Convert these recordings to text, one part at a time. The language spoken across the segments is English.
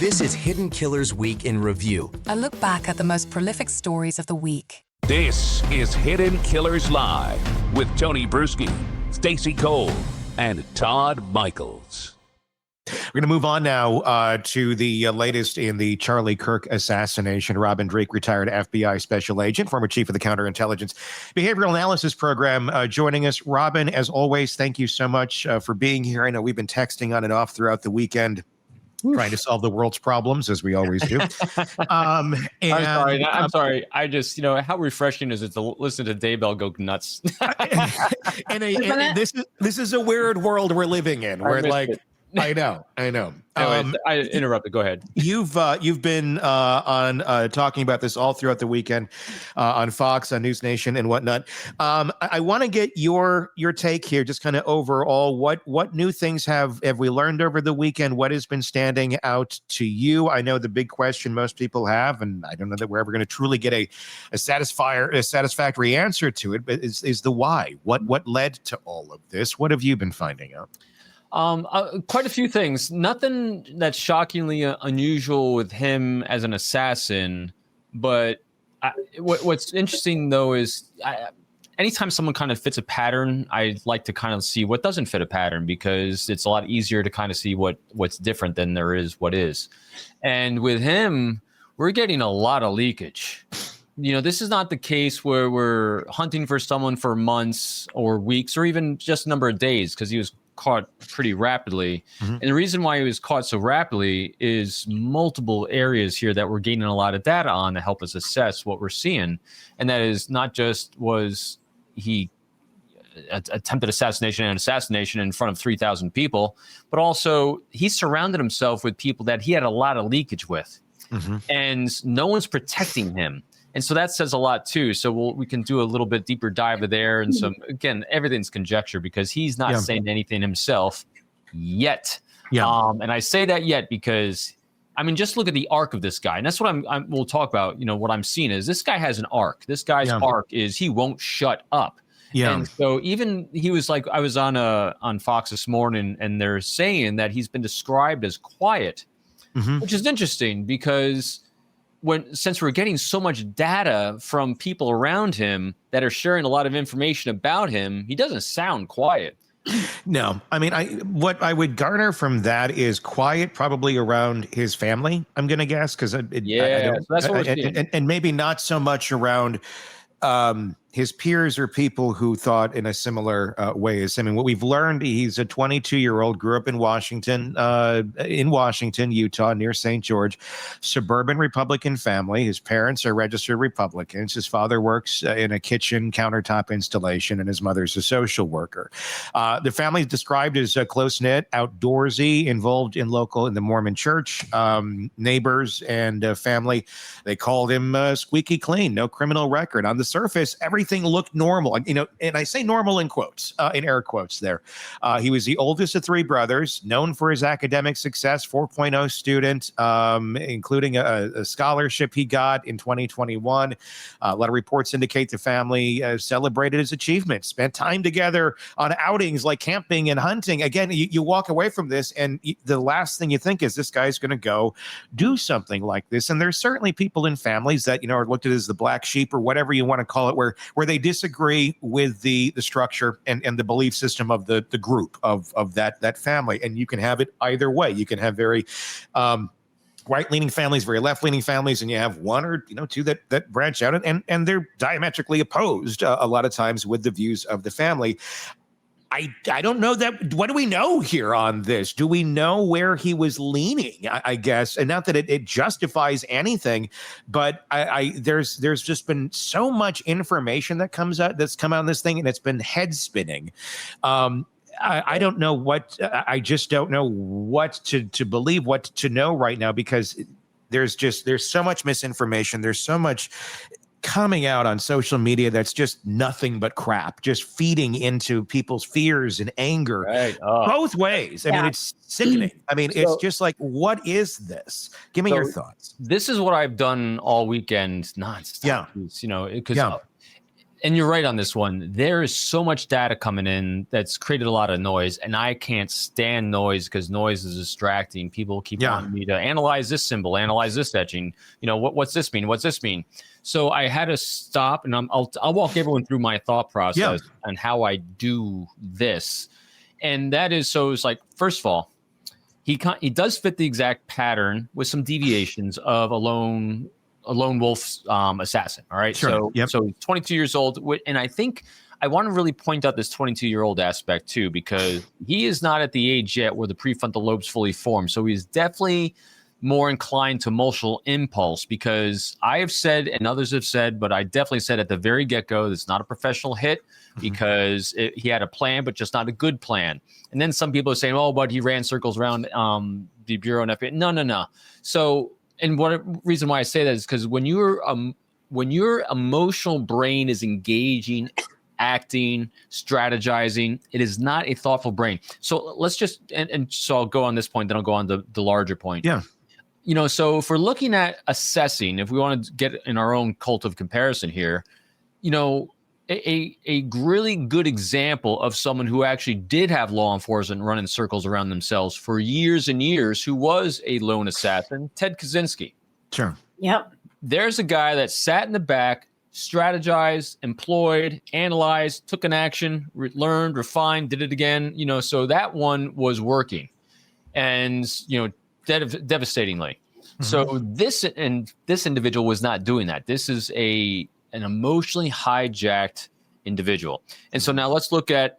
This is Hidden Killers Week in Review. A look back at the most prolific stories of the week. This is Hidden Killers Live with Tony Brueski, Stacey Cole, and Todd Michaels. We're going to move on now to the latest in the Charlie Kirk assassination. Robin Drake, retired FBI special agent, former chief of the counterintelligence behavioral analysis program, joining us. Robin, as always, thank you so much for being here. I know we've been texting on and off throughout the weekend, trying to solve the world's problems, as we always do. I'm sorry. I just, how refreshing is it to listen to Daybell go nuts? This is a weird world we're living in. Where I know. Anyways, I interrupted. Go ahead. You've been on talking about this all throughout the weekend on Fox, on News Nation, and whatnot. I want to get your take here, just kind of overall. What new things have we learned over the weekend? What has been standing out to you? I know the big question most people have, and I don't know that we're ever going to truly get a satisfactory answer to it, but is the why. What led to all of this? What have you been finding out? Quite a few things. Nothing that's shockingly unusual with him as an assassin. But what's interesting, though, is anytime someone kind of fits a pattern, I like to kind of see what doesn't fit a pattern, because it's a lot easier to kind of see what's different than there is what is. And with him, we're getting a lot of leakage. This is not the case where we're hunting for someone for months or weeks or even just a number of days, because he was caught pretty rapidly. Mm-hmm. And the reason why he was caught so rapidly is multiple areas here that we're gaining a lot of data on to help us assess what we're seeing. And that is not just was he attempted assassination in front of 3,000 people, but also he surrounded himself with people that he had a lot of leakage with. Mm-hmm. And no one's protecting him. And so that says a lot too. So we can do a little bit deeper dive there. And again, everything's conjecture because he's not saying anything himself yet. Yeah. And I say that yet because, just look at the arc of this guy. And that's what we'll talk about. What I'm seeing is this guy has an arc. This guy's arc is he won't shut up. Yeah. And so even he was like, I was on Fox this morning, and they're saying that he's been described as quiet, which is interesting because since we're getting so much data from people around him that are sharing a lot of information about him, he doesn't sound quiet. No, what I would garner from that is quiet, probably around his family, I'm going to guess, because that's what we're seeing. And maybe not so much around his peers or people who thought in a similar way as him. What we've learned, he's a 22-year-old, grew up in Washington, Utah, near St. George, suburban Republican family. His parents are registered Republicans. His father works in a kitchen countertop installation, and his mother's a social worker. The family is described as close-knit, outdoorsy, involved in the Mormon church, neighbors and family. They called him squeaky clean, no criminal record. On the surface, everything looked normal, and I say normal in quotes, in air quotes there. He was the oldest of three brothers, known for his academic success, 4.0 student, including a scholarship he got in 2021. A lot of reports indicate the family celebrated his achievements, spent time together on outings like camping and hunting. Again, you walk away from this, and the last thing you think is this guy's going to go do something like this. And there's certainly people in families that, are looked at as the black sheep or whatever you want to call it, where they disagree with the structure and the belief system of the group of that family. And you can have it either way. You can have very right-leaning families, very left-leaning families, and you have one or two that branch out, and they're diametrically opposed a lot of times with the views of the family. I don't know that. What do we know here on this? Do we know where he was leaning? I guess, and not that it justifies anything, but there's just been so much information that's come out on this thing, and it's been head spinning. I don't know what. I just don't know what to believe, what to know right now, because there's so much misinformation. There's so much coming out on social media that's just nothing but crap, just feeding into people's fears and anger, both ways. I mean, it's sickening. It's just like, what is this? Give me your thoughts. This is what I've done all weekend nonstop. Yeah. Because And you're right on this one. There is so much data coming in that's created a lot of noise, and I can't stand noise because noise is distracting. People keep wanting me to analyze this symbol, analyze this etching. What's this mean? What's this mean? So I had to stop, and I'll walk everyone through my thought process and how I do this. And that is, so it's like, first of all, he does fit the exact pattern with some deviations of a lone wolf assassin. All right. Sure. So he's 22 years old. And I think I want to really point out this 22-year-old aspect too, because he is not at the age yet where the prefrontal lobe's fully formed. So he's definitely more inclined to emotional impulse, because I have said, and others have said, but I definitely said at the very get-go, that's not a professional hit, because he had a plan, but just not a good plan. And then some people are saying, oh, but he ran circles around the Bureau and FBI. No. So, and one reason why I say that is because when your emotional brain is engaging, acting, strategizing, it is not a thoughtful brain. So let's just, and so I'll go on this point, then I'll go on the larger point. Yeah. So if we're looking at assessing, if we want to get in our own cult of comparison here, a really good example of someone who actually did have law enforcement running circles around themselves for years and years, who was a lone assassin, Ted Kaczynski. Sure. Yep. There's a guy that sat in the back, strategized, employed, analyzed, took an action, learned, refined, did it again. So that one was working, and devastatingly. So this individual was not doing that. This is an emotionally hijacked individual. And so now let's look at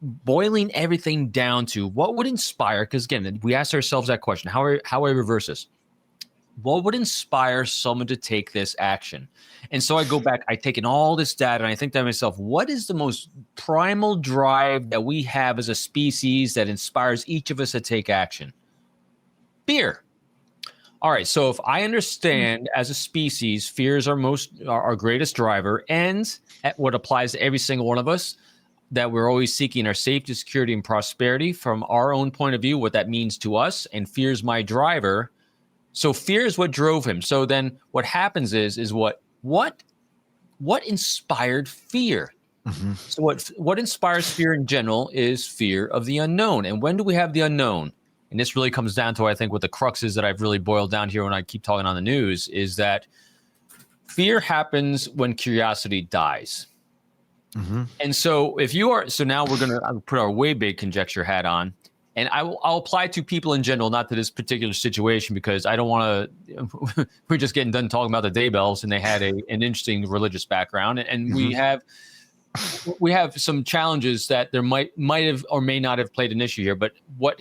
boiling everything down to what would inspire, because again, we asked ourselves that question, how I reverse this. What would inspire someone to take this action? And so I go back, I take in all this data, and I think to myself, what is the most primal drive that we have as a species that inspires each of us to take action? Fear. All right, so if I understand as a species, fear is our greatest driver, and what applies to every single one of us, that we're always seeking our safety, security, and prosperity from our own point of view, what that means to us, and fear is my driver. So fear is what drove him. So then what happens is what inspired fear? So what inspires fear in general is fear of the unknown. And when do we have the unknown? And this really comes down to, I think, what the crux is that I've really boiled down here when I keep talking on the news, is that fear happens when curiosity dies. And so now we're going to put our way big conjecture hat on, and I'll apply to people in general, not to this particular situation, because I don't want to, we're just getting done talking about the Daybells, and they had an interesting religious background, and we have some challenges that there might have or may not have played an issue here. But what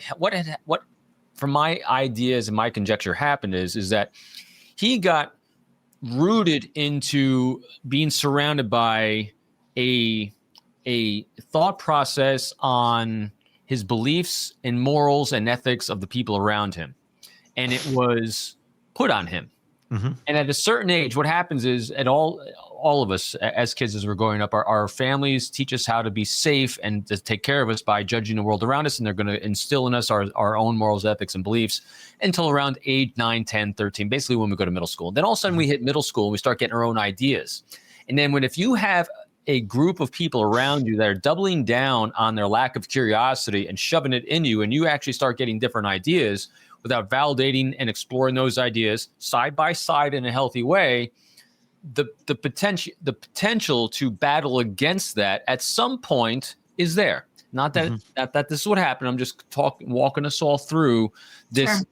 from my ideas and my conjecture happened is that he got rooted into being surrounded by a thought process on his beliefs and morals and ethics of the people around him, and it was put on him. And at a certain age, what happens is, at all of us as kids, as we're growing up, our families teach us how to be safe and to take care of us by judging the world around us, and they're going to instill in us our own morals, ethics, and beliefs until around age 9, 10, 13, basically when we go to middle school. Then all of a sudden we hit middle school and we start getting our own ideas. And then if you have a group of people around you that are doubling down on their lack of curiosity and shoving it in you, and you actually start getting different ideas without validating and exploring those ideas side by side in a healthy way, the potential to battle against that at some point is there. Not that this is what happened. I'm just walking us all through this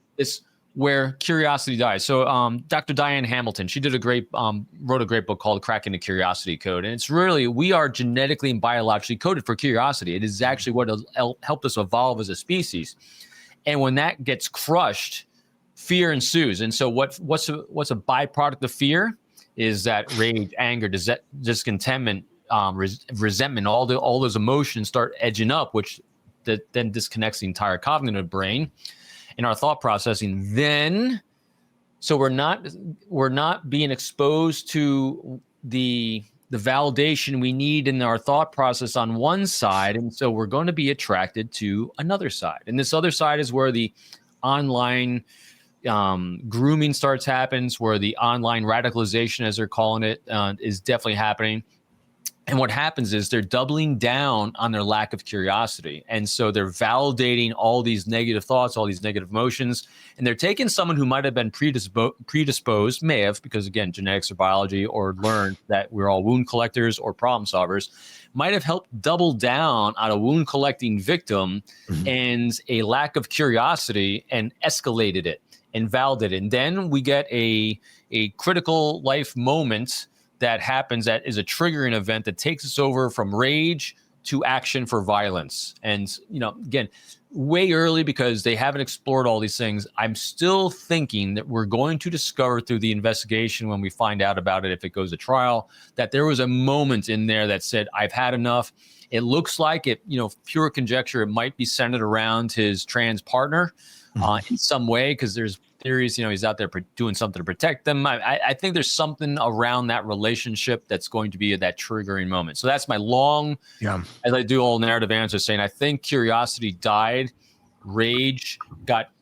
where curiosity dies. So Dr. Diane Hamilton, she did wrote a great book called Cracking the Curiosity Code. And it's really, we are genetically and biologically coded for curiosity. It is actually what helped us evolve as a species. And when that gets crushed, fear ensues. And so what's a byproduct of fear is that rage, anger, discontentment, resentment, all those emotions start edging up, which then disconnects the entire cognitive brain and our thought processing. Then, so we're not being exposed to the validation we need in our thought process on one side, and so we're going to be attracted to another side. And this other side is where the online grooming happens, where the online radicalization, as they're calling it, is definitely happening. And what happens is they're doubling down on their lack of curiosity. And so they're validating all these negative thoughts, all these negative emotions. And they're taking someone who might have been predisposed, may have, because again, genetics or biology, or learned that we're all wound collectors or problem solvers, might have helped double down on a wound collecting victim and a lack of curiosity and escalated it and validated it. And then we get a critical life moment that happens that is a triggering event that takes us over from rage to action for violence. And, again, way early because they haven't explored all these things. I'm still thinking that we're going to discover through the investigation when we find out about it, if it goes to trial, that there was a moment in there that said, I've had enough. It looks like it, pure conjecture, it might be centered around his trans partner in some way, because there's theories, he's out there doing something to protect them. I think there's something around that relationship that's going to be that triggering moment. So that's my long, as I do all narrative answer, saying I think curiosity died, rage got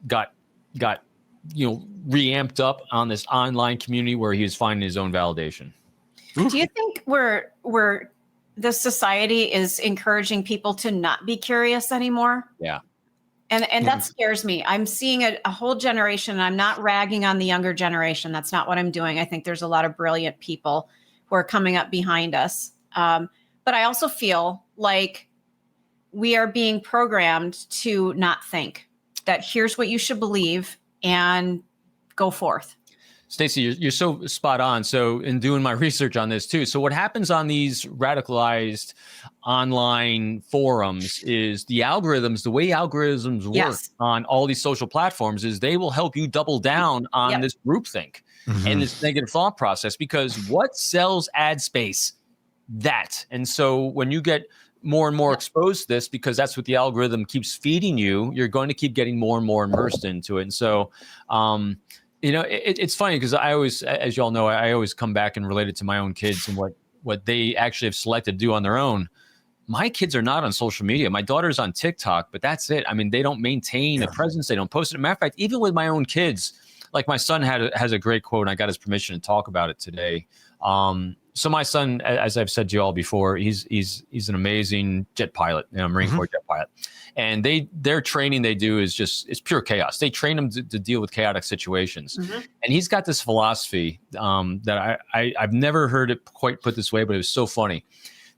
reamped up on this online community where he was finding his own validation. Do you think we're the society is encouraging people to not be curious anymore? Yeah. And that scares me. I'm seeing a whole generation, and I'm not ragging on the younger generation. That's not what I'm doing. I think there's a lot of brilliant people who are coming up behind us. But I also feel like we are being programmed to not think, that here's what you should believe and go forth. Stacey, you're so spot on. So in doing my research on this too. So what happens on these radicalized online forums is the algorithms, the way algorithms work on all these social platforms is they will help you double down on this groupthink and this negative thought process, because what sells ad space? That. And so when you get more and more exposed to this, because that's what the algorithm keeps feeding you, you're going to keep getting more and more immersed into it. And so, it's funny because I always, as you all know, I always come back and relate it to my own kids and what they actually have selected to do on their own. My kids are not on social media. My daughter's on TikTok, but that's it. I mean, they don't maintain a presence. They don't post it. Matter of fact, even with my own kids, like my son has a great quote, and I got his permission to talk about it today. So my son, as I've said to you all before, he's an amazing jet pilot, Marine Corps jet pilot. And their training they do is it's pure chaos. They train him to deal with chaotic situations. And he's got this philosophy that I've never heard it quite put this way, but it was so funny.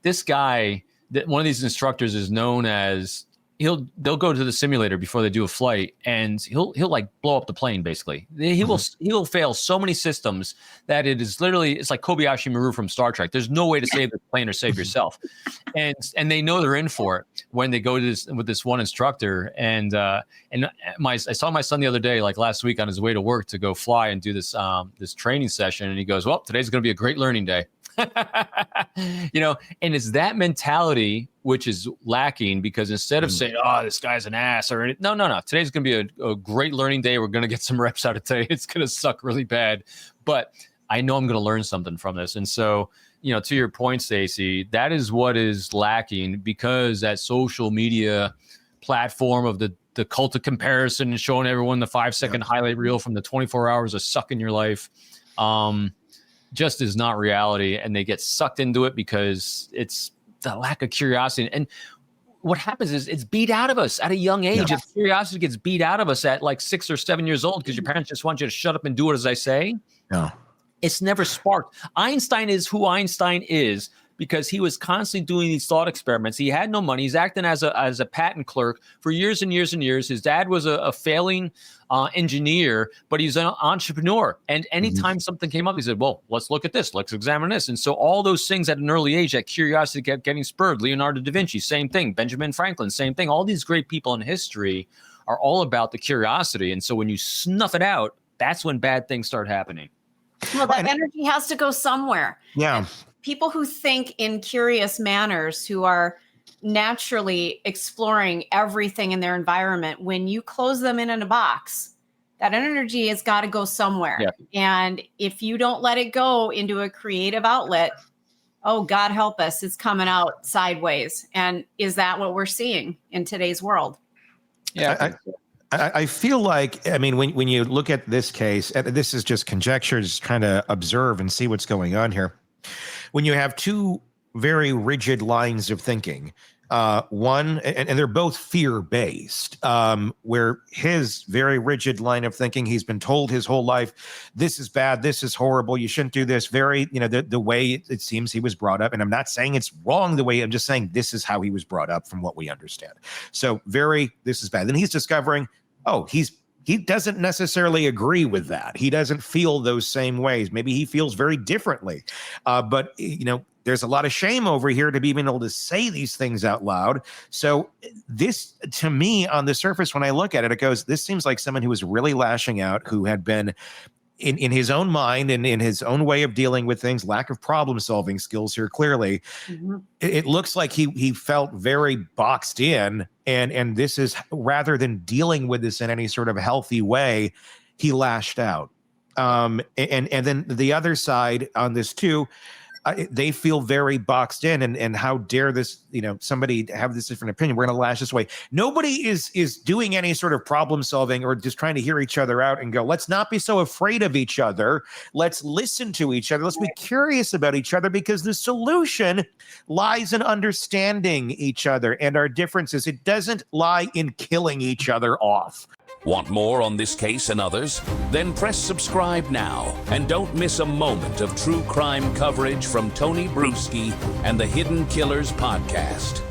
This guy, one of these instructors is known as, they'll go to the simulator before they do a flight, and he'll like blow up the plane. Basically, he'll fail so many systems that it's like Kobayashi Maru from Star Trek. There's no way to save the plane or save yourself, and they know they're in for it when they go to this with this one instructor. And I saw my son the other day, like last week, on his way to work to go fly and do this training session, and he goes, "Well, today's going to be a great learning day." And it's that mentality which is lacking, because instead of saying, "Oh, this guy's an ass," or no, today's going to be a great learning day. We're going to get some reps out of today. It's going to suck really bad, but I know I'm going to learn something from this. And so, to your point, Stacey, that is what is lacking, because that social media platform of the cult of comparison and showing everyone the 5-second highlight reel from the 24 hours of sucking your life. Just is not reality, and they get sucked into it because it's the lack of curiosity. And what happens is it's beat out of us at a young age. If curiosity gets beat out of us at like 6 or 7 years old because your parents just want you to shut up and do it as I say, it's never sparked. Einstein is who Einstein is because he was constantly doing these thought experiments. He had no money. He's acting as a patent clerk for years and years and years. His dad was a failing engineer, but he's an entrepreneur. And anytime something came up, he said, well, let's look at this. Let's examine this. And so all those things at an early age, that curiosity kept getting spurred. Leonardo da Vinci, same thing. Benjamin Franklin, same thing. All these great people in history are all about the curiosity. And so when you snuff it out, that's when bad things start happening. Well, that energy has to go somewhere. Yeah. People who think in curious manners, who are naturally exploring everything in their environment, when you close them in a box, that energy has got to go somewhere. Yeah. And if you don't let it go into a creative outlet, oh, God help us, it's coming out sideways. And is that what we're seeing in today's world? Yeah. I feel like, I mean, when you look at this case, and this is just conjecture, just trying to observe and see what's going on here. When you have two very rigid lines of thinking. One, and they're both fear-based, where his very rigid line of thinking, he's been told his whole life, this is bad, this is horrible, you shouldn't do this. Very, the way it seems he was brought up. And I'm not saying it's wrong the way, I'm just saying this is how he was brought up from what we understand. So very, this is bad. Then he's discovering, he doesn't necessarily agree with that. He doesn't feel those same ways. Maybe he feels very differently. But there's a lot of shame over here to be able to say these things out loud. So this, to me, on the surface, when I look at it, it goes, this seems like someone who was really lashing out, who had been in his own mind and in his own way of dealing with things, lack of problem solving skills here, clearly. Mm-hmm. It looks like he felt very boxed in, and this is, rather than dealing with this in any sort of healthy way, he lashed out. And then the other side on this too, they feel very boxed in, and how dare this, somebody have this different opinion. We're going to lash this way. Nobody is doing any sort of problem solving or just trying to hear each other out and go, let's not be so afraid of each other. Let's listen to each other. Let's be curious about each other, because the solution lies in understanding each other and our differences. It doesn't lie in killing each other off. Want more on this case and others? Then press subscribe now and don't miss a moment of true crime coverage from Tony Brueski and the Hidden Killers podcast.